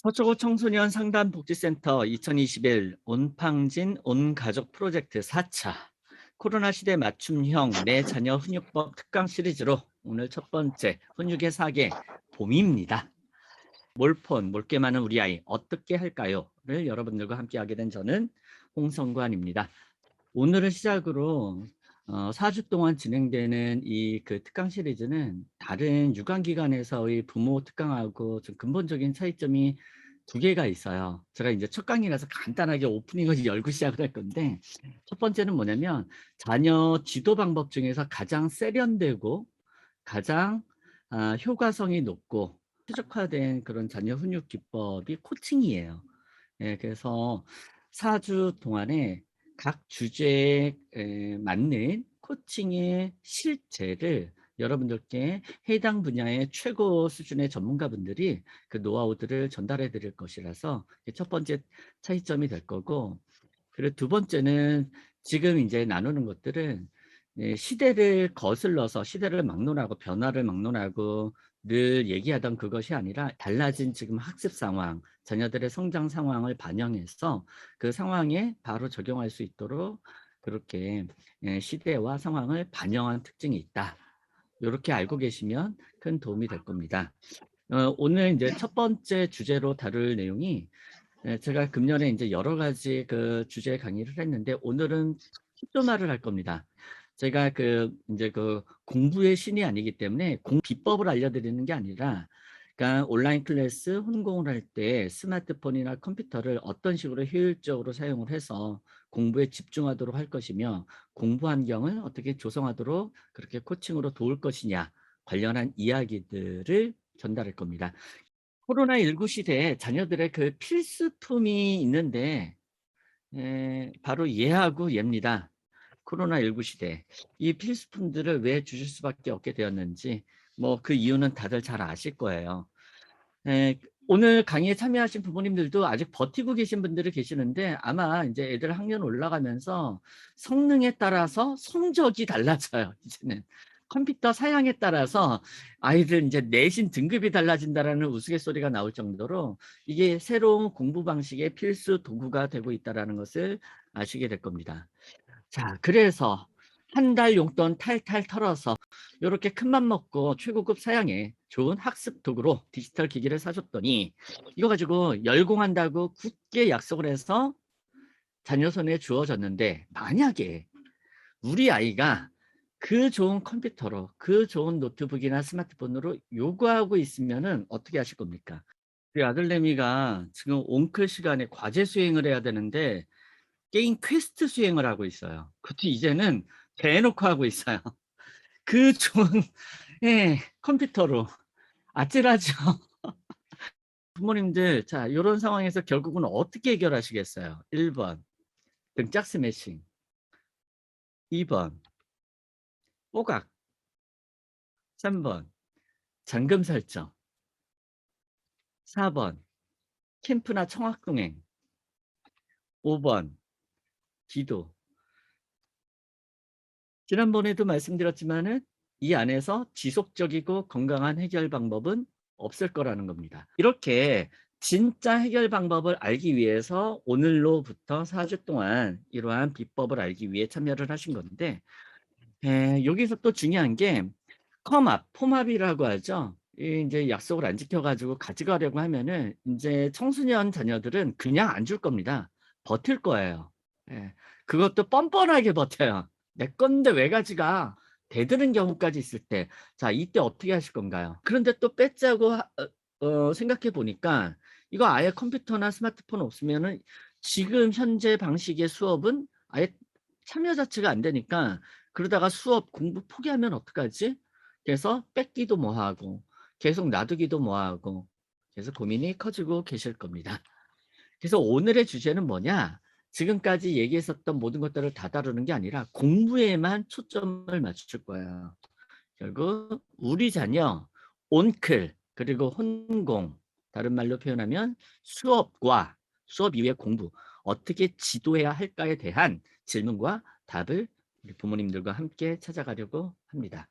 서초구 청소년 상담복지센터 2021 온팡진 온가족 프로젝트 4차 코로나 시대 맞춤형 내 자녀 훈육법 특강 시리즈로 오늘 첫 번째 훈육의 사계 봄입니다. 몰폰, 몰게 많은 우리 아이 어떻게 할까요?를 여러분들과 함께 하게 된 저는 홍성관입니다. 오늘을 시작으로 4주 동안 진행되는 이 특강 시리즈는 다른 유관기관에서의 부모 특강하고 좀 근본적인 차이점이 두 개가 있어요. 제가 이제 첫 강의라서 간단하게 오프닝을 열고 시작을 할 건데, 첫 번째는 뭐냐면 자녀 지도 방법 중에서 가장 세련되고 가장 효과성이 높고 최적화된 그런 자녀 훈육 기법이 코칭이에요. 예, 그래서 4주 동안에 각 주제에 맞는 코칭의 실제를 여러분들께 해당 분야의 최고 수준의 전문가분들이 그 노하우들을 전달해 드릴 것이라서 첫 번째 차이점이 될 거고, 그리고 두 번째는 지금 이제 나누는 것들은 시대를 거슬러서 시대를 막론하고 변화를 막론하고 늘 얘기하던 그것이 아니라 달라진 지금 학습 상황, 자녀들의 성장 상황을 반영해서 그 상황에 바로 적용할 수 있도록 그렇게 시대와 상황을 반영한 특징이 있다. 이렇게 알고 계시면 큰 도움이 될 겁니다. 오늘 이제 첫 번째 주제로 다룰 내용이 제가 금년에 이제 여러 가지 그 주제 강의를 했는데 오늘은 특조말을 할 겁니다. 제가 이제 공부의 신이 아니기 때문에 비법을 알려드리는 게 아니라, 그러니까 온라인 클래스 혼공을 할 때 스마트폰이나 컴퓨터를 어떤 식으로 효율적으로 사용을 해서 공부에 집중하도록 할 것이며 공부 환경을 어떻게 조성하도록 그렇게 코칭으로 도울 것이냐 관련한 이야기들을 전달할 겁니다. 코로나19 시대에 자녀들의 그 필수품이 있는데 바로 예하고 예입니다. 코로나19 시대 이 필수품들을 왜 주실 수밖에 없게 되었는지 뭐 그 이유는 다들 잘 아실 거예요. 오늘 강의에 참여하신 부모님들도 아직 버티고 계신 분들이 계시는데 아마 이제 애들 학년 올라가면서 성능에 따라서 성적이 달라져요. 이제는 컴퓨터 사양에 따라서 아이들 이제 내신 등급이 달라진다라는 우스갯소리가 나올 정도로 이게 새로운 공부 방식의 필수 도구가 되고 있다는 것을 아시게 될 겁니다. 자, 그래서 한 달 용돈 탈탈 털어서 이렇게 큰맘 먹고 최고급 사양의 좋은 학습 도구로 디지털 기기를 사줬더니 이거 가지고 열공한다고 굳게 약속을 해서 자녀 손에 주어졌는데, 만약에 우리 아이가 그 좋은 컴퓨터로 그 좋은 노트북이나 스마트폰으로 요구하고 있으면은 어떻게 하실 겁니까? 우리 아들내미가 지금 온클 시간에 과제 수행을 해야 되는데 게임 퀘스트 수행을 하고 있어요. 그것도 이제는 대놓고 하고 있어요. 그 좋은 컴퓨터로. 아찔하죠. 부모님들, 자, 이런 상황에서 결국은 어떻게 해결하시겠어요? 1번 등짝 스매싱, 2번 뽀각, 3번 잠금 설정, 4번 캠프나 청학동행, 5번 기도. 지난번에도 말씀드렸지만은 이 안에서 지속적이고 건강한 해결 방법은 없을 거라는 겁니다. 이렇게 진짜 해결 방법을 알기 위해서 오늘로부터 4주 동안 이러한 비법을 알기 위해 참여를 하신 건데, 여기서 또 중요한 게 폼압이라고 하죠. 이제 약속을 안 지켜가지고 가져가려고 하면은 이제 청소년 자녀들은 그냥 안 줄 겁니다. 버틸 거예요. 예, 그것도 뻔뻔하게 버텨요. 내 건데 왜 가져가? 대드는 경우까지 있을 때, 자, 이때 어떻게 하실 건가요? 그런데 또 뺏자고 생각해 보니까 이거 아예 컴퓨터나 스마트폰 없으면은 지금 현재 방식의 수업은 아예 참여 자체가 안 되니까, 그러다가 수업 공부 포기하면 어떡하지? 그래서 뺏기도 뭐하고 계속 놔두기도 뭐하고 그래서 고민이 커지고 계실 겁니다. 그래서 오늘의 주제는 뭐냐? 지금까지 얘기했었던 모든 것들을 다 다루는 게 아니라 공부에만 초점을 맞출 거예요. 결국 우리 자녀 온클 그리고 혼공, 다른 말로 표현하면 수업과 수업 이외의 공부 어떻게 지도해야 할까에 대한 질문과 답을 우리 부모님들과 함께 찾아가려고 합니다.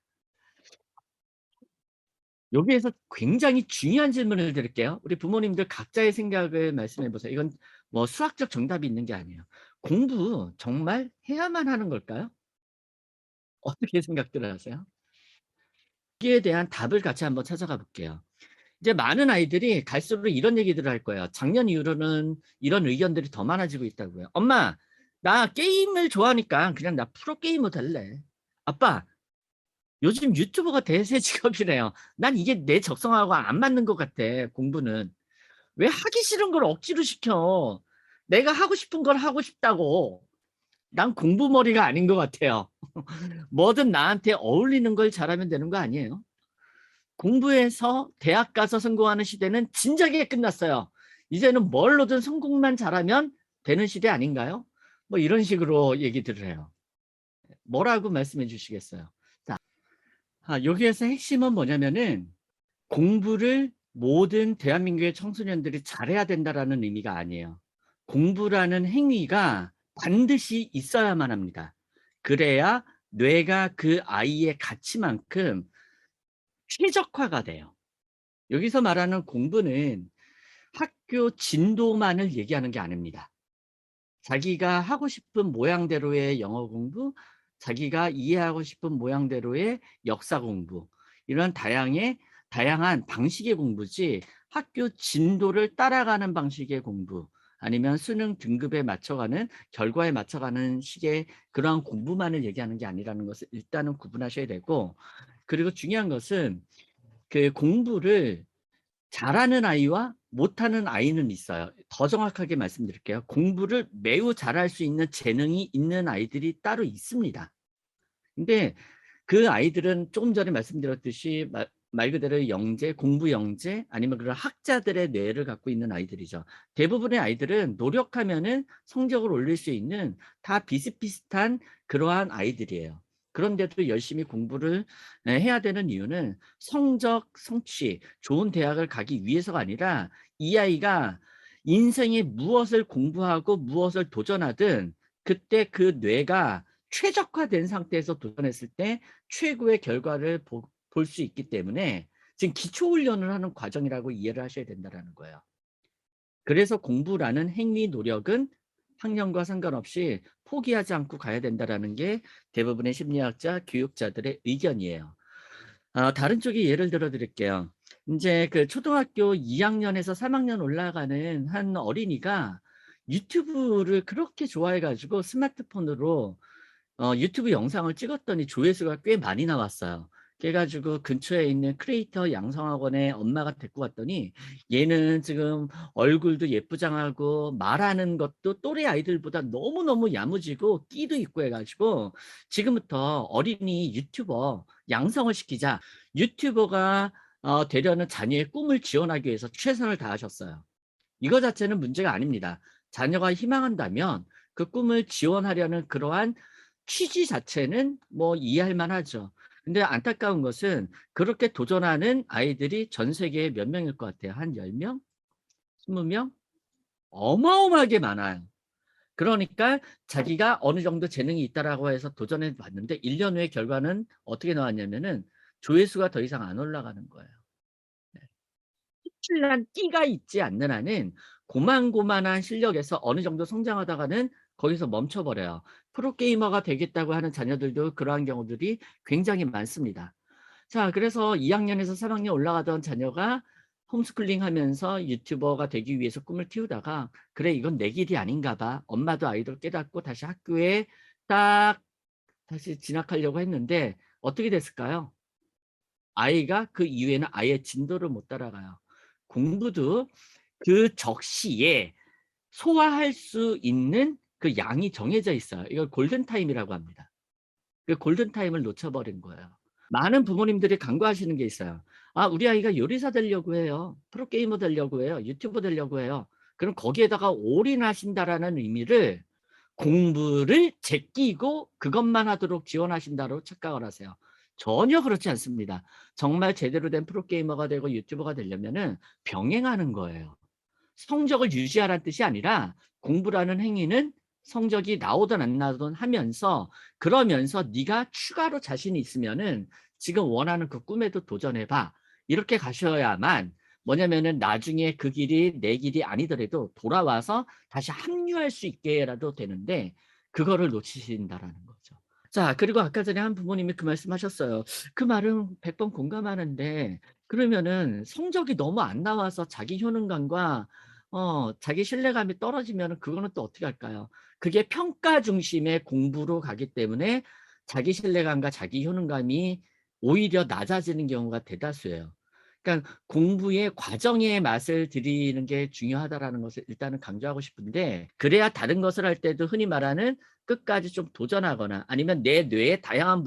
여기에서 굉장히 중요한 질문을 드릴게요. 우리 부모님들 각자의 생각을 말씀해 보세요. 이건 뭐 수학적 정답이 있는 게 아니에요. 공부 정말 해야만 하는 걸까요? 어떻게 생각들 하세요? 여기에 대한 답을 같이 한번 찾아가 볼게요. 이제 많은 아이들이 갈수록 이런 얘기들을 할 거예요. 작년 이후로는 이런 의견들이 더 많아지고 있다고요. 엄마, 나 게임을 좋아하니까 그냥 나 프로게이머 될래. 아빠, 요즘 유튜버가 대세 직업이래요. 난 이게 내 적성하고 안 맞는 것 같아, 공부는. 왜 하기 싫은 걸 억지로 시켜? 내가 하고 싶은 걸 하고 싶다고. 난 공부머리가 아닌 것 같아요. 뭐든 나한테 어울리는 걸 잘하면 되는 거 아니에요? 공부해서 대학 가서 성공하는 시대는 진작에 끝났어요. 이제는 뭘로든 성공만 잘하면 되는 시대 아닌가요? 뭐 이런 식으로 얘기들을 해요. 뭐라고 말씀해 주시겠어요? 자, 여기에서 핵심은 뭐냐면은 공부를 모든 대한민국의 청소년들이 잘해야 된다라는 의미가 아니에요. 공부라는 행위가 반드시 있어야만 합니다. 그래야 뇌가 그 아이의 가치만큼 최적화가 돼요. 여기서 말하는 공부는 학교 진도만을 얘기하는 게 아닙니다. 자기가 하고 싶은 모양대로의 영어 공부, 자기가 이해하고 싶은 모양대로의 역사 공부, 이런 다양한 방식의 공부지 학교 진도를 따라가는 방식의 공부, 아니면 수능 등급에 맞춰가는 결과에 맞춰가는 식의 그러한 공부만을 얘기하는 게 아니라는 것을 일단은 구분하셔야 되고, 그리고 중요한 것은 그 공부를 잘하는 아이와 못하는 아이는 있어요. 더 정확하게 말씀드릴게요. 공부를 매우 잘할 수 있는 재능이 있는 아이들이 따로 있습니다. 근데 그 아이들은 조금 전에 말씀드렸듯이 말 그대로 영재, 공부 영재, 아니면 그런 학자들의 뇌를 갖고 있는 아이들이죠. 대부분의 아이들은 노력하면은 성적을 올릴 수 있는 다 비슷비슷한 그러한 아이들이에요. 그런데도 열심히 공부를 해야 되는 이유는 성적, 성취, 좋은 대학을 가기 위해서가 아니라 이 아이가 인생에 무엇을 공부하고 무엇을 도전하든 그때 그 뇌가 최적화된 상태에서 도전했을 때 최고의 결과를 볼 수 있기 때문에 지금 기초훈련을 하는 과정이라고 이해를 하셔야 된다는 거예요. 그래서 공부라는 행위 노력은 학년과 상관없이 포기하지 않고 가야 된다는 게 대부분의 심리학자, 교육자들의 의견이에요. 다른 쪽에 예를 들어 드릴게요. 이제 그 초등학교 2학년에서 3학년 올라가는 한 어린이가 유튜브를 그렇게 좋아해가지고 스마트폰으로 유튜브 영상을 찍었더니 조회수가 꽤 많이 나왔어요. 그래가지고 근처에 있는 크리에이터 양성학원에 엄마가 데리고 왔더니 얘는 지금 얼굴도 예쁘장하고 말하는 것도 또래 아이들보다 너무너무 야무지고 끼도 있고 해가지고 지금부터 어린이 유튜버 양성을 시키자. 유튜버가 되려는 자녀의 꿈을 지원하기 위해서 최선을 다하셨어요. 이거 자체는 문제가 아닙니다. 자녀가 희망한다면 그 꿈을 지원하려는 그러한 취지 자체는 뭐 이해할 만하죠. 근데 안타까운 것은 그렇게 도전하는 아이들이 전 세계에 몇 명일 것 같아요? 한 10명? 20명? 어마어마하게 많아요. 그러니까 자기가 어느 정도 재능이 있다라고 해서 도전해 봤는데 1년 후에 결과는 어떻게 나왔냐면은 조회수가 더 이상 안 올라가는 거예요. 특출난 끼가 있지 않는 한은 고만고만한 실력에서 어느 정도 성장하다가는 거기서 멈춰버려요. 프로게이머가 되겠다고 하는 자녀들도 그러한 경우들이 굉장히 많습니다. 자, 그래서 2학년에서 3학년 올라가던 자녀가 홈스쿨링 하면서 유튜버가 되기 위해서 꿈을 키우다가 그래 이건 내 길이 아닌가 봐. 엄마도 아이들 깨닫고 다시 학교에 딱 다시 진학하려고 했는데 어떻게 됐을까요? 아이가 그 이후에는 아예 진도를 못 따라가요. 공부도 그 적시에 소화할 수 있는 그 양이 정해져 있어요. 이걸 골든타임이라고 합니다. 그 골든타임을 놓쳐버린 거예요. 많은 부모님들이 간구하시는 게 있어요. 우리 아이가 요리사 되려고 해요. 프로게이머 되려고 해요. 유튜버 되려고 해요. 그럼 거기에다가 올인하신다라는 의미를 공부를 제끼고 그것만 하도록 지원하신다로 착각을 하세요. 전혀 그렇지 않습니다. 정말 제대로 된 프로게이머가 되고 유튜버가 되려면은 병행하는 거예요. 성적을 유지하라는 뜻이 아니라 공부라는 행위는 성적이 나오든 안 나오든 하면서 그러면서 네가 추가로 자신이 있으면은 지금 원하는 그 꿈에도 도전해봐. 이렇게 가셔야만 뭐냐면은 나중에 그 길이 내 길이 아니더라도 돌아와서 다시 합류할 수 있게라도 되는데 그거를 놓치신다라는 거죠. 자, 그리고 아까 전에 한 부모님이 그 말씀하셨어요. 그 말은 100번 공감하는데 그러면은 성적이 너무 안 나와서 자기 효능감과 자기 신뢰감이 떨어지면은 그거는 또 어떻게 할까요? 그게 평가 중심의 공부로 가기 때문에 자기 신뢰감과 자기 효능감이 오히려 낮아지는 경우가 대다수예요. 그러니까 공부의 과정의 맛을 들이는 게 중요하다라는 것을 일단은 강조하고 싶은데 그래야 다른 것을 할 때도 흔히 말하는 끝까지 좀 도전하거나 아니면 내 뇌의 다양한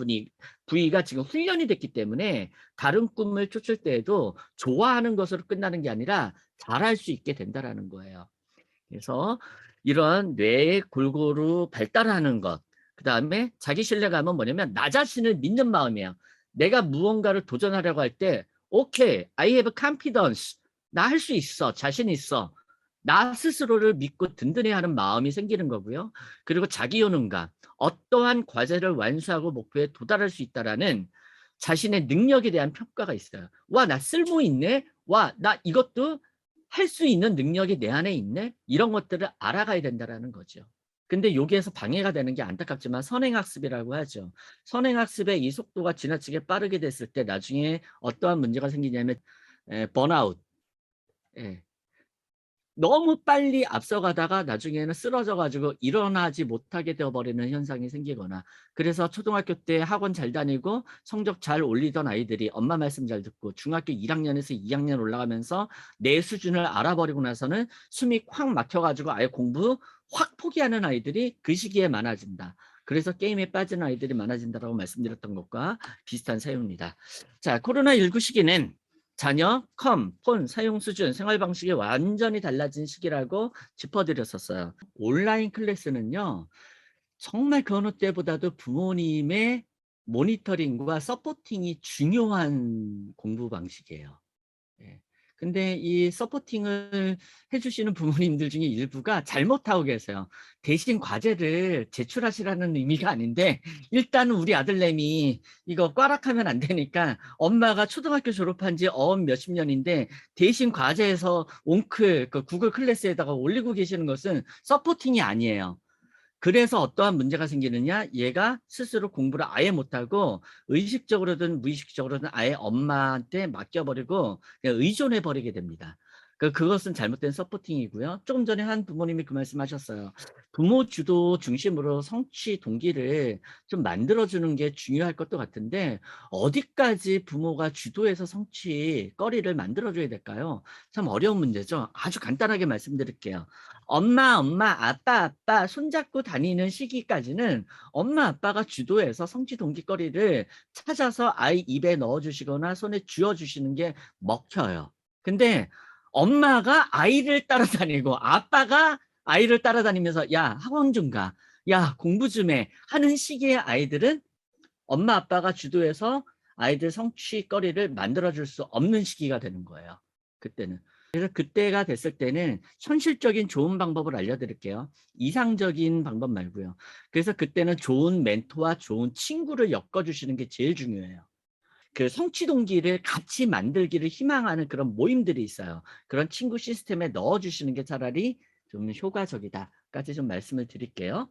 부위가 지금 훈련이 됐기 때문에 다른 꿈을 쫓을 때에도 좋아하는 것으로 끝나는 게 아니라 잘할 수 있게 된다라는 거예요. 그래서 이런 뇌의 골고루 발달하는 것, 그다음에 자기 신뢰감은 뭐냐면 나 자신을 믿는 마음이에요. 내가 무언가를 도전하려고 할 때 오케이, I have confidence. 나 할 수 있어. 자신 있어. 나 스스로를 믿고 든든해하는 마음이 생기는 거고요. 그리고 자기 효능감, 어떠한 과제를 완수하고 목표에 도달할 수 있다라는 자신의 능력에 대한 평가가 있어요. 와, 나 쓸모 있네. 와, 나 이것도 할 수 있는 능력이 내 안에 있네? 이런 것들을 알아가야 된다는 거죠. 근데 여기에서 방해가 되는 게 안타깝지만 선행학습이라고 하죠. 선행학습의 이 속도가 지나치게 빠르게 됐을 때 나중에 어떠한 문제가 생기냐면 번아웃. 예. 너무 빨리 앞서가다가 나중에는 쓰러져 가지고 일어나지 못하게 되어버리는 현상이 생기거나 그래서 초등학교 때 학원 잘 다니고 성적 잘 올리던 아이들이 엄마 말씀 잘 듣고 중학교 1학년에서 2학년 올라가면서 내 수준을 알아버리고 나서는 숨이 콱 막혀 가지고 아예 공부 확 포기하는 아이들이 그 시기에 많아진다. 그래서 게임에 빠지는 아이들이 많아진다라고 말씀드렸던 것과 비슷한 사유입니다. 자, 코로나19 시기는 자녀, 폰 사용 수준, 생활 방식이 완전히 달라진 시기라고 짚어드렸었어요. 온라인 클래스는요, 정말 그 어느 때보다도 부모님의 모니터링과 서포팅이 중요한 공부 방식이에요. 예. 근데 이 서포팅을 해 주시는 부모님들 중에 일부가 잘못하고 계세요. 대신 과제를 제출하시라는 의미가 아닌데 일단은 우리 아들내미 이거 꽈락하면 안 되니까 엄마가 초등학교 졸업한 지 몇십 년인데 대신 과제에서 온클 그 구글 클래스에다가 올리고 계시는 것은 서포팅이 아니에요. 그래서 어떠한 문제가 생기느냐? 얘가 스스로 공부를 아예 못하고 의식적으로든 무의식적으로든 아예 엄마한테 맡겨버리고 그냥 의존해버리게 됩니다. 그것은 잘못된 서포팅이고요. 조금 전에 한 부모님이 그 말씀하셨어요. 부모 주도 중심으로 성취 동기를 좀 만들어주는 게 중요할 것도 같은데 어디까지 부모가 주도해서 성취 거리를 만들어줘야 될까요? 참 어려운 문제죠. 아주 간단하게 말씀드릴게요. 엄마, 아빠 손잡고 다니는 시기까지는 엄마, 아빠가 주도해서 성취 동기거리를 찾아서 아이 입에 넣어주시거나 손에 쥐어주시는 게 먹혀요. 근데 엄마가 아이를 따라다니고 아빠가 아이를 따라다니면서 야, 학원 좀 가. 야, 공부 좀 해. 하는 시기의 아이들은 엄마, 아빠가 주도해서 아이들 성취거리를 만들어줄 수 없는 시기가 되는 거예요. 그때는. 그래서 그때가 됐을 때는 현실적인 좋은 방법을 알려드릴게요. 이상적인 방법 말고요. 그래서 그때는 좋은 멘토와 좋은 친구를 엮어주시는 게 제일 중요해요. 그 성취 동기를 같이 만들기를 희망하는 그런 모임들이 있어요. 그런 친구 시스템에 넣어주시는 게 차라리 좀 효과적이다까지 좀 말씀을 드릴게요.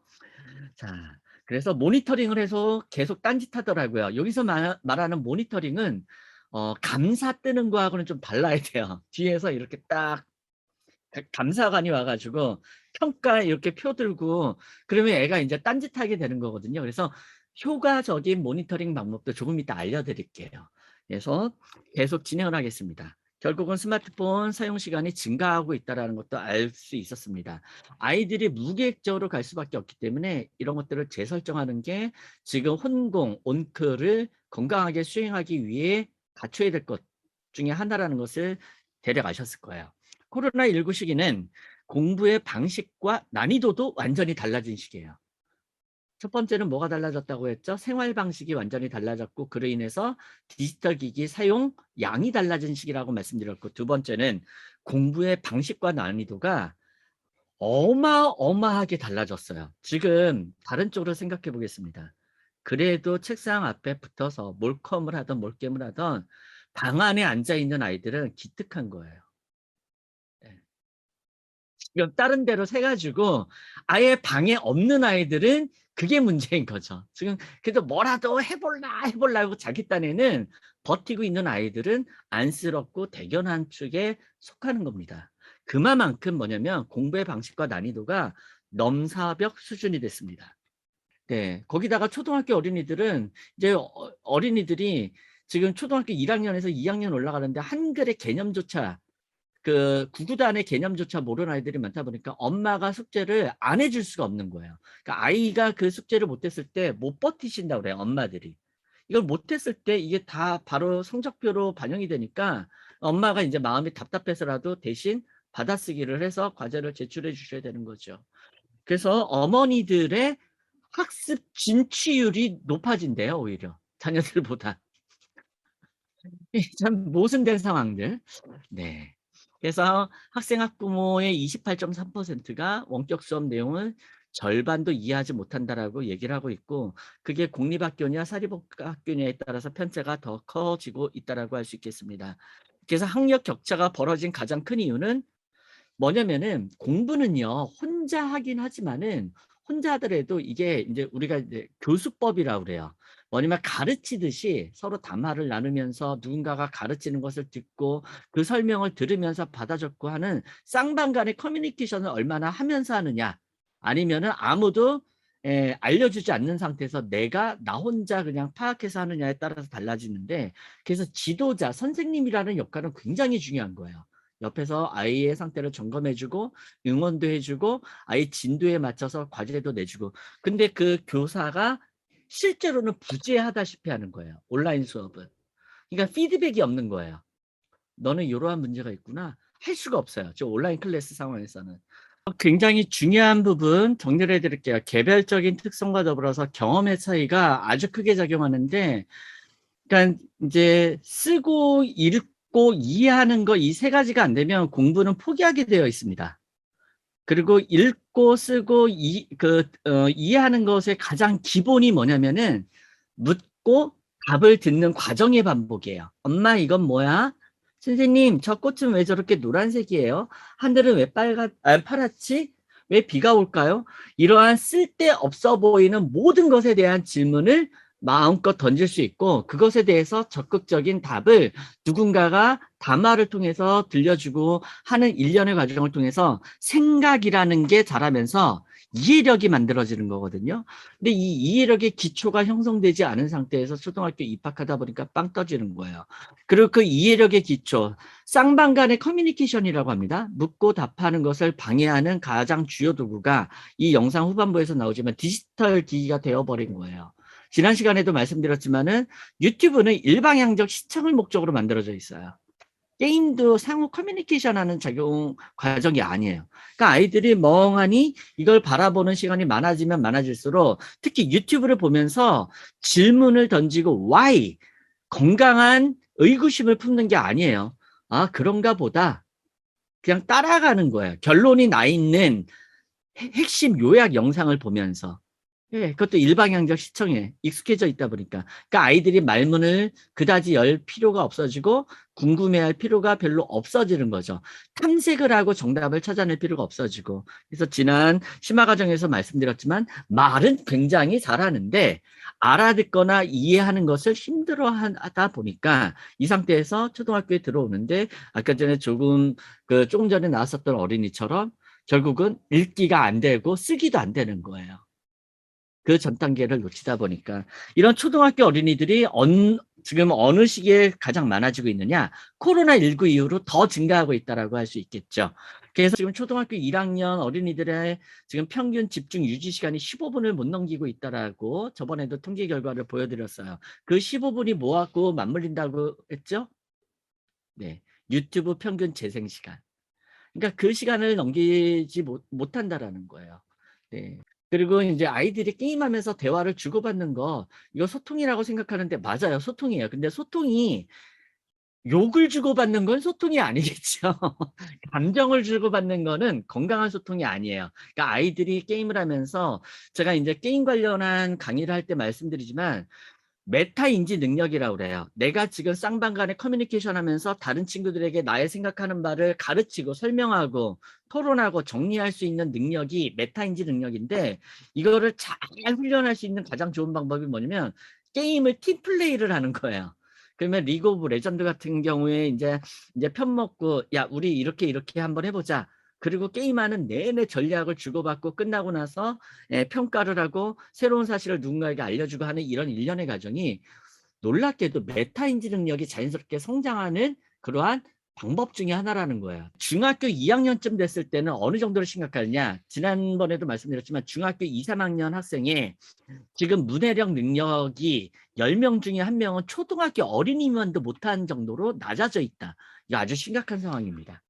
자, 그래서 모니터링을 해서 계속 딴짓하더라고요. 여기서 말하는 모니터링은 감사 뜨는 거하고는 좀 달라야 돼요. 뒤에서 이렇게 딱 감사관이 와가지고 평가 이렇게 표 들고 그러면 애가 이제 딴짓하게 되는 거거든요. 그래서 효과적인 모니터링 방법도 조금 이따 알려드릴게요. 그래서 계속 진행을 하겠습니다. 결국은 스마트폰 사용 시간이 증가하고 있다는 것도 알 수 있었습니다. 아이들이 무계획적으로 갈 수밖에 없기 때문에 이런 것들을 재설정하는 게 지금 혼공, 온크를 건강하게 수행하기 위해 갖춰야 될 것 중에 하나라는 것을 대략 아셨을 거예요. 코로나19 시기는 공부의 방식과 난이도도 완전히 달라진 시기예요. 첫 번째는 뭐가 달라졌다고 했죠? 생활 방식이 완전히 달라졌고 그로 인해서 디지털 기기 사용 양이 달라진 시기라고 말씀드렸고 두 번째는 공부의 방식과 난이도가 어마어마하게 달라졌어요. 지금 다른 쪽으로 생각해 보겠습니다. 그래도 책상 앞에 붙어서 몰컴을 하던 몰겜을 하던 방 안에 앉아 있는 아이들은 기특한 거예요. 네. 지금 다른 데로 새 가지고 아예 방에 없는 아이들은 그게 문제인 거죠. 지금 그래도 뭐라도 해 볼라고 자기 딴에는 버티고 있는 아이들은 안쓰럽고 대견한 축에 속하는 겁니다. 그만큼 뭐냐면 공부의 방식과 난이도가 넘사벽 수준이 됐습니다. 네. 거기다가 초등학교 어린이들은 이제 어린이들이 지금 초등학교 1 학년에서 2 학년 올라가는데 한글의 개념조차 그 구구단의 개념조차 모르는 아이들이 많다 보니까 엄마가 숙제를 안 해줄 수가 없는 거예요. 그러니까 아이가 그 숙제를 못했을 때 못 버티신다고 그래요, 엄마들이. 이걸 못했을 때 이게 다 바로 성적표로 반영이 되니까 엄마가 이제 마음이 답답해서라도 대신 받아쓰기를 해서 과제를 제출해 주셔야 되는 거죠. 그래서 어머니들의 학습 진취율이 높아진대요, 오히려 자녀들보다. 참 모순된 상황들. 네. 그래서 학생 학부모의 28.3%가 원격 수업 내용을 절반도 이해하지 못한다라고 얘기를 하고 있고, 그게 공립학교냐 사립학교냐에 따라서 편차가 더 커지고 있다라고 할 수 있겠습니다. 그래서 학력 격차가 벌어진 가장 큰 이유는 뭐냐면은 공부는요 혼자 하긴 하지만은 혼자 하더라도 이게 이제 우리가 이제 교수법이라고 그래요. 뭐냐면 가르치듯이 서로 담화를 나누면서 누군가가 가르치는 것을 듣고 그 설명을 들으면서 받아 적고 하는 쌍방 간의 커뮤니케이션을 얼마나 하면서 하느냐, 아니면은 아무도 알려주지 않는 상태에서 내가 나 혼자 그냥 파악해서 하느냐에 따라서 달라지는데, 그래서 지도자 선생님이라는 역할은 굉장히 중요한 거예요. 옆에서 아이의 상태를 점검해주고 응원도 해주고 아이 진도에 맞춰서 과제도 내주고. 근데 그 교사가 실제로는 부재하다시피 하는 거예요, 온라인 수업은. 그러니까 피드백이 없는 거예요. 너는 이러한 문제가 있구나 할 수가 없어요, 저 온라인 클래스 상황에서는. 굉장히 중요한 부분 정리를 해드릴게요. 개별적인 특성과 더불어서 경험의 차이가 아주 크게 작용하는데, 그러니까 이제 쓰고 읽고 이해하는 거 이 세 가지가 안 되면 공부는 포기하게 되어 있습니다. 그리고 읽고 쓰고 이해하는 것의 가장 기본이 뭐냐면은 묻고 답을 듣는 과정의 반복이에요. 엄마 이건 뭐야? 선생님 저 꽃은 왜 저렇게 노란색이에요? 하늘은 왜 파랗지? 왜 비가 올까요? 이러한 쓸데없어 보이는 모든 것에 대한 질문을 마음껏 던질 수 있고, 그것에 대해서 적극적인 답을 누군가가 담화를 통해서 들려주고 하는 일련의 과정을 통해서 생각이라는 게 자라면서 이해력이 만들어지는 거거든요. 근데 이 이해력의 기초가 형성되지 않은 상태에서 초등학교 입학하다 보니까 빵 터지는 거예요. 그리고 그 이해력의 기초, 쌍방 간의 커뮤니케이션이라고 합니다. 묻고 답하는 것을 방해하는 가장 주요 도구가 이 영상 후반부에서 나오지만 디지털 기기가 되어버린 거예요. 지난 시간에도 말씀드렸지만은 유튜브는 일방향적 시청을 목적으로 만들어져 있어요. 게임도 상호 커뮤니케이션하는 작용 과정이 아니에요. 그러니까 아이들이 멍하니 이걸 바라보는 시간이 많아지면 많아질수록, 특히 유튜브를 보면서 질문을 던지고 why, 건강한 의구심을 품는 게 아니에요. 아 그런가 보다, 그냥 따라가는 거예요. 결론이 나 있는 핵심 요약 영상을 보면서. 예, 그것도 일방향적 시청에 익숙해져 있다 보니까. 그러니까 아이들이 말문을 그다지 열 필요가 없어지고 궁금해할 필요가 별로 없어지는 거죠. 탐색을 하고 정답을 찾아낼 필요가 없어지고. 그래서 지난 심화 과정에서 말씀드렸지만 말은 굉장히 잘하는데 알아듣거나 이해하는 것을 힘들어하다 보니까 이 상태에서 초등학교에 들어오는데, 아까 전에 조금 전에 나왔었던 어린이처럼 결국은 읽기가 안 되고 쓰기도 안 되는 거예요. 그 전 단계를 놓치다 보니까. 이런 초등학교 어린이들이 지금 어느 시기에 가장 많아지고 있느냐, 코로나19 이후로 더 증가하고 있다고 할 수 있겠죠. 그래서 지금 초등학교 1학년 어린이들의 지금 평균 집중 유지 시간이 15분을 못 넘기고 있다라고 저번에도 통계 결과를 보여드렸어요. 그 15분이 뭐하고 맞물린다고 했죠? 네, 유튜브 평균 재생 시간. 그러니까 그 시간을 넘기지 못한다라는 거예요. 네. 그리고 이제 아이들이 게임하면서 대화를 주고받는 거, 이거 소통이라고 생각하는데 맞아요, 소통이에요. 근데 소통이 욕을 주고받는 건 소통이 아니겠죠. 감정을 주고받는 거는 건강한 소통이 아니에요. 그러니까 아이들이 게임을 하면서, 제가 이제 게임 관련한 강의를 할 때 말씀드리지만 메타 인지 능력이라고 그래요. 내가 지금 쌍방간에 커뮤니케이션 하면서 다른 친구들에게 나의 생각하는 바를 가르치고 설명하고 토론하고 정리할 수 있는 능력이 메타 인지 능력인데, 이거를 잘 훈련할 수 있는 가장 좋은 방법이 뭐냐면 게임을 팀 플레이를 하는 거예요. 그러면 리그 오브 레전드 같은 경우에 이제 편 먹고 야 우리 이렇게 한번 해보자. 그리고 게임하는 내내 전략을 주고받고 끝나고 나서 평가를 하고 새로운 사실을 누군가에게 알려주고 하는 이런 일련의 과정이 놀랍게도 메타인지 능력이 자연스럽게 성장하는 그러한 방법 중에 하나라는 거예요. 중학교 2학년쯤 됐을 때는 어느 정도로 심각하냐? 지난번에도 말씀드렸지만 중학교 2, 3학년 학생의 지금 문해력 능력이 10명 중에 1명은 초등학교 어린이만도 못하는 정도로 낮아져 있다. 이거 아주 심각한 상황입니다.